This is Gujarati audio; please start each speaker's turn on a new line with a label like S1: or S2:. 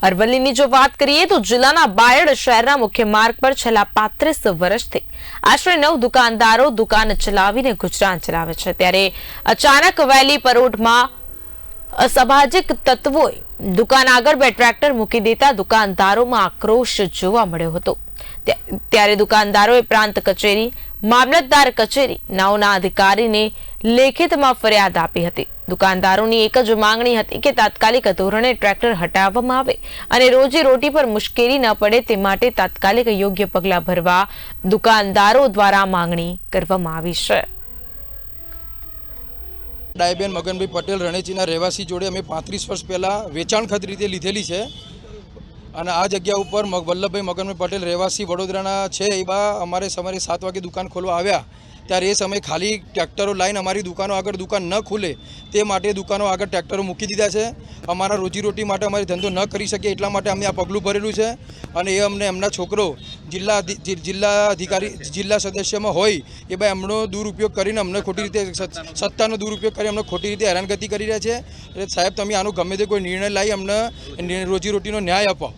S1: અરવલ્લીની જો વાત કરીએ તો જિલ્લાના બાયડ શહેરના મુખ્ય માર્ગ પર છેલ્લા 35 વર્ષથી આશરે 9 દુકાનદારો દુકાન ચલાવીને ગુજરાન ચલાવે છે, ત્યારે અચાનક વહેલી પરોઢમાં અસામાજિક તત્વોએ દુકાન આગળ બે ટ્રેક્ટર મૂકી દેતા દુકાનદારોમાં આક્રોશ જોવા મળ્યો હતો। ત્યારે દુકાનદારોએ પ્રાંત કચેરી, મામલતદાર કચેરી, નાઓના અધિકારીને લેખિતમાં ફરિયાદ આપી હતી। દુકાનદારોની એક જ માંગણી હતી કે તાત્કાલિક ધોરણે ટ્રેક્ટર હટાવવામાં આવે અને રોજી રોટી પર મુશ્કેલી ન પડે તે માટે તાત્કાલિક યોગ્ય પગલાં ભરવા દુકાનદારો દ્વારા માંગણી કરવામાં આવી છે।
S2: ડાયબેન મગનભાઈ પટેલ રણેચીના રહેવાસી જોડે અમે 35 વર્ષ પહેલાં વેચાણ ખત રીતે લીધેલી છે અને આ જગ્યા ઉપર વલ્લભભાઈ મગનભાઈ પટેલ રહેવાસી વડોદરાના છે। એવા અમારે સવારે 7 વાગે દુકાન ખોલવા આવ્યા ત્યારે એ સમયે ખાલી ટ્રેક્ટરો લાઈન અમારી દુકાનો આગળ દુકાન ન ખુલે તે માટે દુકાનો આગળ ટ્રેક્ટરો મૂકી દીધા છે। અમારા રોજીરોટી માટે અમારે ધંધો ન કરી શકીએ એટલા માટે અમે આ પગલું ભરેલું છે અને એ અમને એમના છોકરો જિલ્લા અધિકારી જિલ્લા સદસ્યમાં હોય એ ભાઈ એમનો દુરુપયોગ કરીને અમને ખોટી રીતે સત્તાનો દુરુપયોગ કરી અમને ખોટી રીતે હેરાનગતિ કરી રહ્યા છે। એટલે સાહેબ તમે આનો ગમે તે કોઈ નિર્ણય લાવી અમને રોજીરોટીનો ન્યાય આપો।